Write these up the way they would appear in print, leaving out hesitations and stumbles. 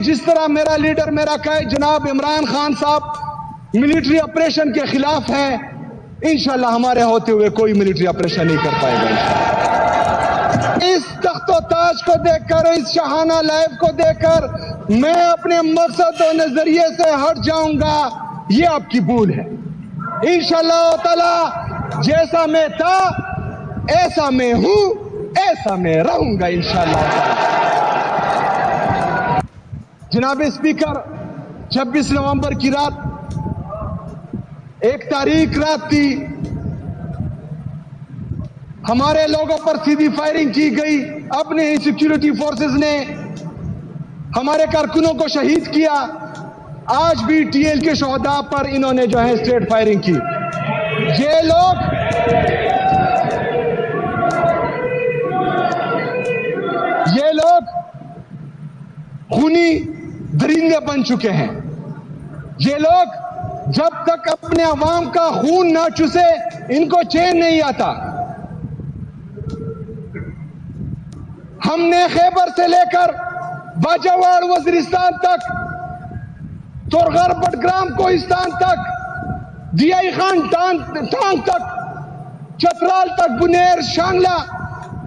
جس طرح میرا لیڈر میرا قائد جناب عمران خان صاحب ملٹری آپریشن کے خلاف ہیں، انشاءاللہ ہمارے ہوتے ہوئے کوئی ملٹری آپریشن نہیں کر پائے گا۔ اس تخت و تاج کو دیکھ کر، اس شاہانہ لائف کو دیکھ کر میں اپنے مقصد و نظریے سے ہٹ جاؤں گا، یہ آپ کی بھول ہے۔ انشاءاللہ تعالی جیسا میں تھا ایسا میں ہوں، ایسا میں رہوں گا انشاءاللہ تعالی۔ جناب اسپیکر، 26 نومبر کی رات ایک تاریخ رات تھی۔ ہمارے لوگوں پر سیدھی فائرنگ کی گئی، اپنے ہی سیکیورٹی فورسز نے ہمارے کارکنوں کو شہید کیا۔ آج بھی ٹی ایل کے شہداء پر انہوں نے جو ہے اسٹریٹ فائرنگ کی۔ یہ لوگ خونی درندے بن چکے ہیں۔ یہ لوگ جب تک اپنے عوام کا خون نہ چوسے ان کو چین نہیں آتا۔ ہم نے خیبر سے لے کر باجاواڑ وزیرستان تک، تورغر بٹگرام کوہستان تک، دیائی خان ٹانگ تک، چترال تک، بنیر، شانگلہ،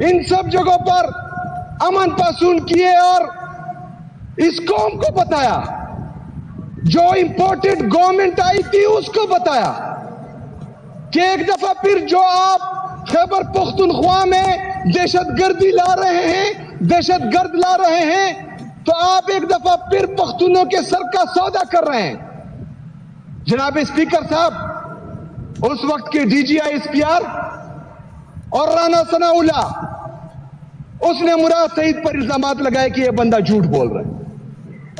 ان سب جگہوں پر امن پاسون کیے اور اس قوم کو بتایا، جو امپورٹڈ گورنمنٹ آئی تھی اس کو بتایا کہ ایک دفعہ پھر جو آپ خیبر پختونخوا میں دہشت گردی لا رہے ہیں، دہشت گرد لا رہے ہیں، تو آپ ایک دفعہ پھر پختونوں کے سر کا سودا کر رہے ہیں۔ جناب اسپیکر صاحب، اس وقت کے D G I S P R اور رانا ثناء اللہ، اس نے مراد سعید پر الزامات لگائے کہ یہ بندہ جھوٹ بول رہا ہے،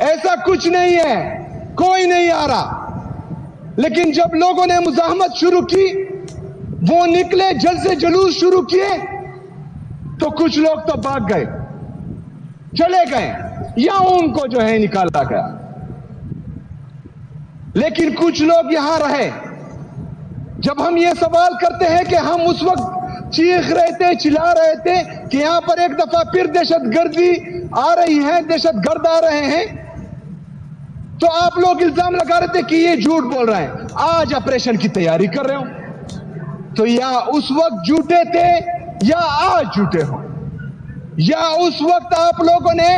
ایسا کچھ نہیں ہے، کوئی نہیں آ رہا۔ لیکن جب لوگوں نے مزاحمت شروع کی، وہ نکلے، جلسے جلوس شروع کیے، تو کچھ لوگ تو بھاگ گئے، چلے گئے، یا ان کو جو ہے نکالا گیا، لیکن کچھ لوگ یہاں رہے۔ جب ہم یہ سوال کرتے ہیں کہ ہم اس وقت چیخ رہے تھے، چلا رہے تھے کہ یہاں پر ایک دفعہ پھر دہشت گردی آ رہی ہے، دہشت گرد آ رہے ہیں، تو آپ لوگ الزام لگا رہے تھے کہ یہ جھوٹ بول رہے ہیں۔ آج آپریشن کی تیاری کر رہے ہوں، تو یا اس وقت جھوٹے تھے یا آج جھوٹے ہو، یا اس وقت آپ لوگوں نے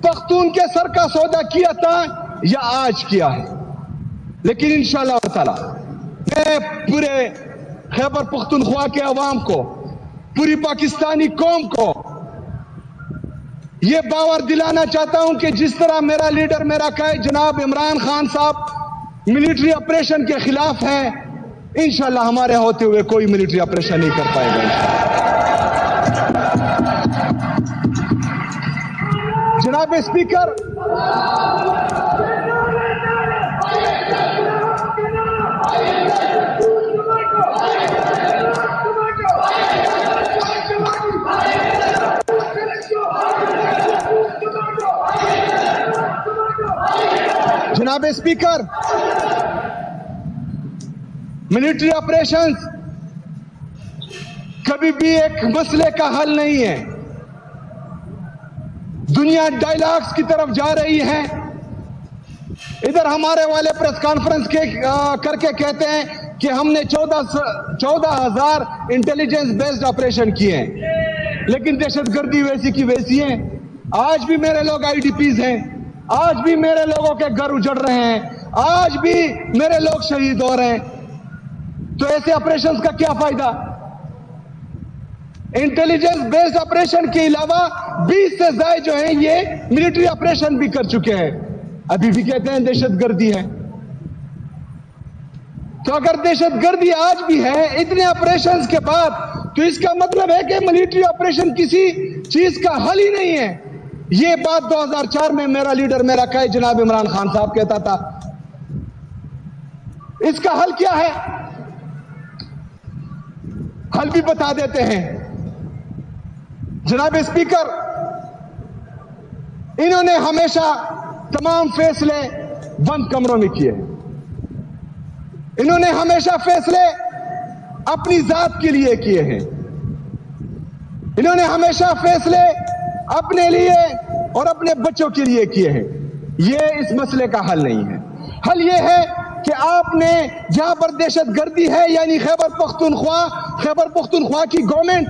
پختون کے سر کا سودا کیا تھا یا آج کیا ہے۔ لیکن انشاءاللہ تعالی میں پورے خیبر پختونخوا کے عوام کو، پوری پاکستانی قوم کو یہ باور دلانا چاہتا ہوں کہ جس طرح میرا لیڈر میرا قائد جناب عمران خان صاحب ملٹری آپریشن کے خلاف ہیں، انشاءاللہ ہمارے ہوتے ہوئے کوئی ملٹری آپریشن نہیں کر پائے گا۔ جناب اسپیکر، جناب اسپیکر، ملٹری آپریشنز کبھی بھی ایک مسئلے کا حل نہیں ہے۔ دنیا ڈائیلاگز کی طرف جا رہی ہے۔ ادھر ہمارے والے پریس کانفرنس کر کے کہتے ہیں کہ ہم نے 14,000 انٹیلیجنس بیسڈ آپریشن کیے ہیں، لیکن دہشت گردی ویسی کی ویسی ہے۔ آج بھی میرے لوگ آئی ڈی پیز ہیں، آج بھی میرے لوگوں کے گھر اجڑ رہے ہیں، آج بھی میرے لوگ شہید ہو رہے ہیں، تو ایسے آپریشنز کا کیا فائدہ؟ انٹیلیجنس بیسڈ آپریشن کے علاوہ 20 سے زائد جو ہیں یہ ملٹری آپریشن بھی کر چکے ہیں، ابھی بھی کہتے ہیں دہشت گردی ہے۔ تو اگر دہشت گردی آج بھی ہے اتنے آپریشنز کے بعد، تو اس کا مطلب ہے کہ ملٹری آپریشن کسی چیز کا حل ہی نہیں ہے۔ یہ بات 2004 میں میرا لیڈر میرا قائد جناب عمران خان صاحب کہتا تھا۔ اس کا حل کیا ہے؟ حل بھی بتا دیتے ہیں۔ جناب اسپیکر، انہوں نے ہمیشہ تمام فیصلے بند کمروں میں کیے، انہوں نے ہمیشہ فیصلے اپنی ذات کے لیے کیے ہیں، انہوں نے ہمیشہ فیصلے اپنے لیے اور اپنے بچوں کے لیے کیے ہیں۔ یہ اس مسئلے کا حل نہیں ہے. حل یہ ہے کہ آپ نے جہاں پر دہشت گردی ہے یعنی خیبر پختونخوا کی گورنمنٹ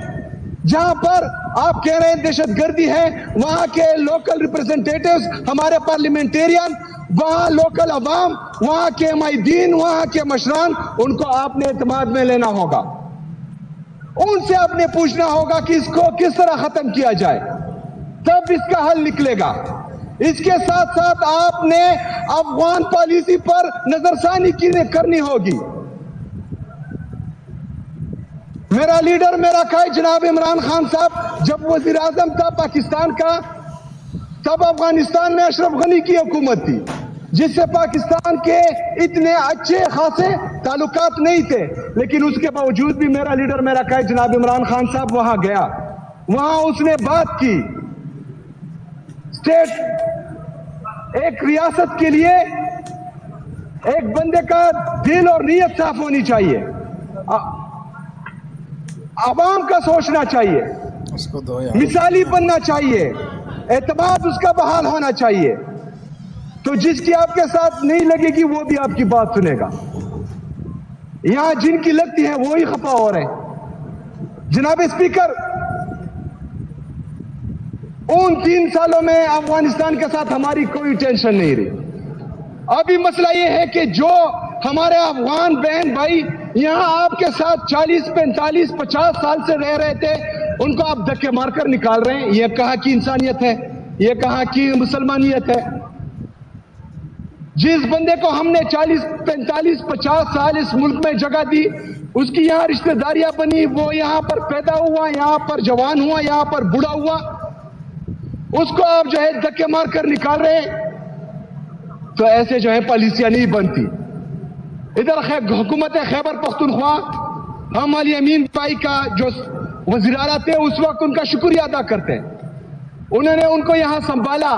جہاں پر آپ کہہ رہے ہیں دہشت گردی ہے، وہاں کے لوکل ریپرزنٹیٹیوز ہمارے پارلیمنٹیرین، وہاں لوکل عوام، وہاں کے معیدین، وہاں کے مشران، ان کو آپ نے اعتماد میں لینا ہوگا. ان سے آپ نے پوچھنا ہوگا کہ اس کو کس طرح ختم کیا جائے، تب اس کا حل نکلے گا. اس کے ساتھ ساتھ آپ نے افغان پالیسی پر نظر ثانی کرنی ہوگی. میرا لیڈر، میرا قائد جناب عمران خان صاحب جب وزیر اعظم تھا پاکستان کا، تب افغانستان میں اشرف غنی کی حکومت تھی، جس سے پاکستان کے اتنے اچھے خاصے تعلقات نہیں تھے، لیکن اس کے باوجود بھی میرا لیڈر، میرا قائد جناب عمران خان صاحب وہاں گیا، وہاں اس نے بات کی. اسٹیٹ، ایک ریاست کے لیے ایک بندے کا دل اور نیت صاف ہونی چاہیے، عوام کا سوچنا چاہیے، مثالی بننا چاہیے، اعتماد اس کا بحال ہونا چاہیے. تو جس کی آپ کے ساتھ نہیں لگے گی وہ بھی آپ کی بات سنے گا. یہاں جن کی لگتی ہے وہی خفا ہو رہے ہیں. جناب اسپیکر، ان 3 سالوں میں افغانستان کے ساتھ ہماری کوئی ٹینشن نہیں رہی. ابھی مسئلہ یہ ہے کہ جو ہمارے افغان بہن بھائی یہاں آپ کے ساتھ 40 45 50 سال سے رہ رہے تھے، ان کو آپ دھکے مار کر نکال رہے ہیں. یہ کہاں کی انسانیت ہے؟ یہ کہاں کی مسلمانیت ہے؟ جس بندے کو ہم نے 40 45 50 سال اس ملک میں جگہ دی، اس کی یہاں رشتہ داریاں بنی، وہ یہاں پر پیدا ہوا، یہاں پر جوان ہوا، یہاں پر بوڑھا ہوا، اس کو آپ جو ہے دھکے مار کر نکال رہے ہیں. تو ایسے جو ہے پالیسیاں نہیں بنتی. ادھر حکومت خیبر پختونخوا، ہم علی امین بھائی کا جو وزیر اعلیٰ تھے اس وقت ان کا شکریہ ادا کرتے ہیں. انہوں نے ان کو یہاں سنبھالا،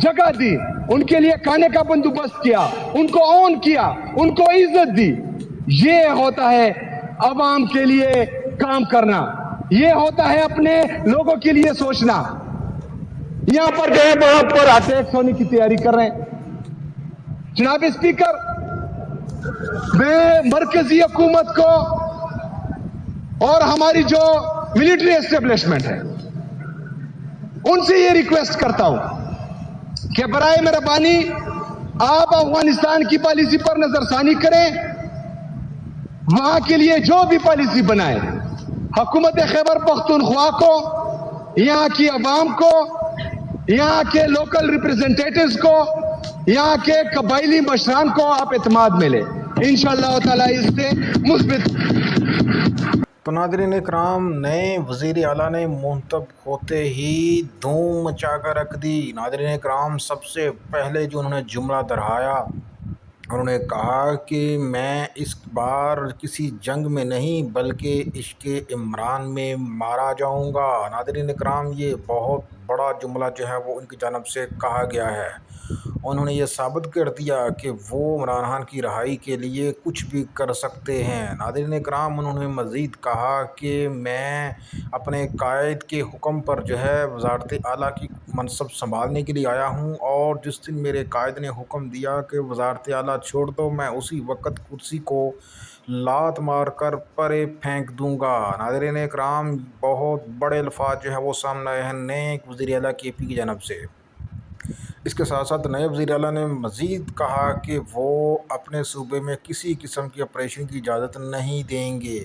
جگہ دی، ان کے لیے کھانے کا بندوبست کیا، ان کو آن کیا، ان کو عزت دی. یہ ہوتا ہے عوام کے لیے کام کرنا، یہ ہوتا ہے اپنے لوگوں کے لیے سوچنا. یہاں پر گئے وہاں پر اٹیک ہونے کی تیاری کر رہے ہیں. جناب اسپیکر، میں مرکزی حکومت کو اور ہماری جو ملٹری اسٹیبلشمنٹ ہے ان سے یہ ریکویسٹ کرتا ہوں کہ برائے مہربانی آپ افغانستان کی پالیسی پر نظر ثانی کریں. وہاں کے لیے جو بھی پالیسی بنائے، حکومت خیبر پختونخوا کو، یہاں کی عوام کو، یہاں کے لوکل ریپرزنٹیٹیوز کو، یہاں کے قبائلی مشران کو آپ اعتماد میں لیں. انشاءاللہ تعالیٰ اس سے مثبت. تو ناظرین اکرام، نئے وزیر اعلیٰ نے منتخب ہوتے ہی دھوم مچا کر رکھ دی. ناظرین اکرام، سب سے پہلے جو انہوں نے جملہ دہرایا، انہوں نے کہا کہ میں اس بار کسی جنگ میں نہیں بلکہ عشق عمران میں مارا جاؤں گا. ناظرین اکرام، یہ بہت بڑا جملہ جو ہے وہ ان کی جانب سے کہا گیا ہے. انہوں نے یہ ثابت کر دیا کہ وہ عمران خان کی رہائی کے لیے کچھ بھی کر سکتے ہیں. ناظرین اکرام، انہوں نے مزید کہا کہ میں اپنے قائد کے حکم پر جو ہے وزارت اعلیٰ کی منصب سنبھالنے کے لیے آیا ہوں، اور جس دن میرے قائد نے حکم دیا کہ وزارت اعلیٰ چھوڑ دو، میں اسی وقت کرسی کو لات مار کر پرے پھینک دوں گا. ناظرین اکرام، بہت بڑے الفاظ جو ہے وہ سامنے آئے ہیں نئے وزیر اعلیٰ کے پی کی جانب سے. اس کے ساتھ ساتھ نئے وزیر اعلیٰ نے مزید کہا کہ وہ اپنے صوبے میں کسی قسم کی آپریشن کی اجازت نہیں دیں گے.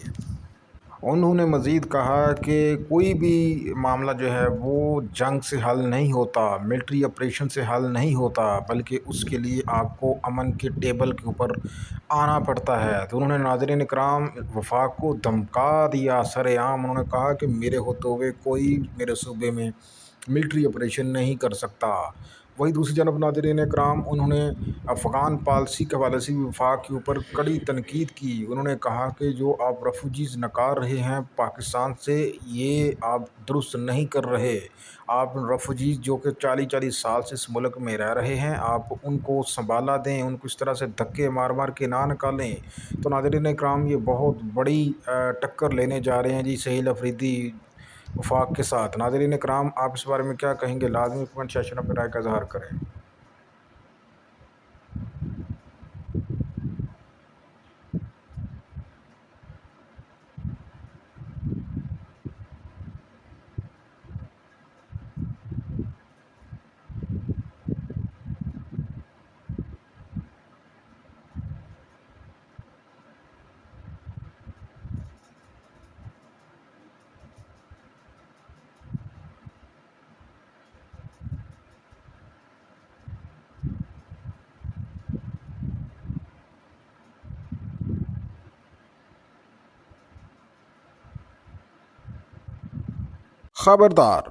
انہوں نے مزید کہا کہ کوئی بھی معاملہ جو ہے وہ جنگ سے حل نہیں ہوتا، ملٹری آپریشن سے حل نہیں ہوتا، بلکہ اس کے لیے آپ کو امن کے ٹیبل کے اوپر آنا پڑتا ہے. تو انہوں نے ناظرین اکرام وفاق کو دھمکا دیا سر عام. انہوں نے کہا کہ میرے ہوتے ہوئے کوئی میرے صوبے میں ملٹری آپریشن نہیں کر سکتا. وہی دوسری جانب ناظرین اکرام، انہوں نے افغان پالیسی کے حوالے سے بھی وفاق کے اوپر کڑی تنقید کی. انہوں نے کہا کہ جو آپ ریفوجیز نکال رہے ہیں پاکستان سے، یہ آپ درست نہیں کر رہے. آپ ریفوجیز جو کہ 40 سال سے اس ملک میں رہ رہے ہیں، آپ ان کو سنبھالا دیں، ان کو اس طرح سے دھکے مار مار کے نہ نکالیں. تو ناظرین اکرام، یہ بہت بڑی ٹکر لینے جا رہے ہیں جی سہیل افریدی وفاق کے ساتھ. ناظرین اکرام، آپ اس بارے میں کیا کہیں گے؟ لازمی کمنٹ سیکشن میں اپنی رائے کا اظہار کریں. خبردار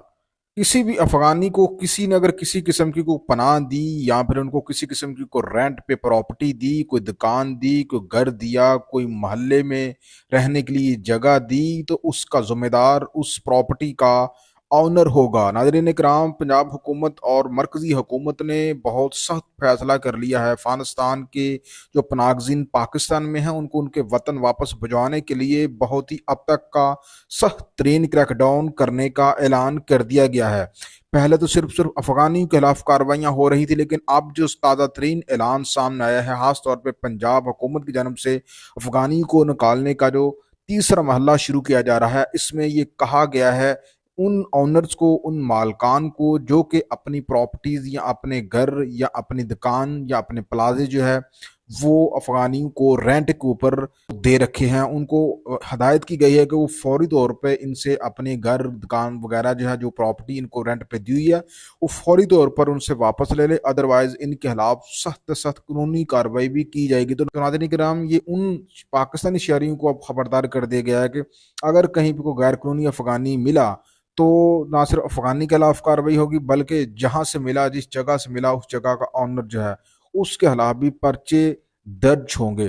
کسی بھی افغانی کو کسی نے اگر کسی قسم کی کوئی پناہ دی یا پھر ان کو کسی قسم کی کوئی رینٹ پہ پراپرٹی دی، کوئی دکان دی، کوئی گھر دیا، کوئی محلے میں رہنے کے لیے جگہ دی، تو اس کا ذمہ دار اس پراپرٹی کا آنر ہوگا۔ ناظرین کرام، پنجاب حکومت اور مرکزی حکومت نے بہت سخت فیصلہ کر لیا ہے۔ افغانستان کے جو پناہ پاکستان میں ہیں ان کو ان کے وطن واپس بھجوانے کے لیے بہت ہی اب تک کا سخت ترین کریک ڈاؤن کرنے کا اعلان کر دیا گیا ہے۔ پہلے تو صرف افغانیوں کے خلاف کارروائیاں ہو رہی تھی، لیکن اب جو تازہ ترین اعلان سامنے آیا ہے، خاص طور پہ پنجاب حکومت کی جانب سے افغانیوں کو نکالنے کا جو تیسرا مرحلہ شروع کیا جا رہا ہے، اس میں یہ کہا گیا ہے ان آنرز کو، ان مالکان کو جو کہ اپنی پراپرٹیز یا اپنے گھر یا اپنی دکان یا اپنے پلازے جو ہے وہ افغانیوں کو رینٹ کے اوپر دے رکھے ہیں، ان کو ہدایت کی گئی ہے کہ وہ فوری طور پہ ان سے اپنے گھر، دکان وغیرہ جو ہے، جو پراپرٹی ان کو رینٹ پہ دی ہوئی ہے، وہ فوری طور پر ان سے واپس لے لے، ادروائز ان کے خلاف سخت سخت قانونی کارروائی بھی کی جائے گی۔ تو ناظرین کرام، یہ ان پاکستانی شہریوں کو اب خبردار کر دیا گیا ہے کہ اگر کہیں پہ کوئی غیر قانونی افغانی ملا تو نہ صرف افغانی کے خلاف کارروائی ہوگی، بلکہ جہاں سے ملا، جس جگہ سے ملا، اس جگہ کا آنر جو ہے اس کے خلاف بھی پرچے درج ہوں گے۔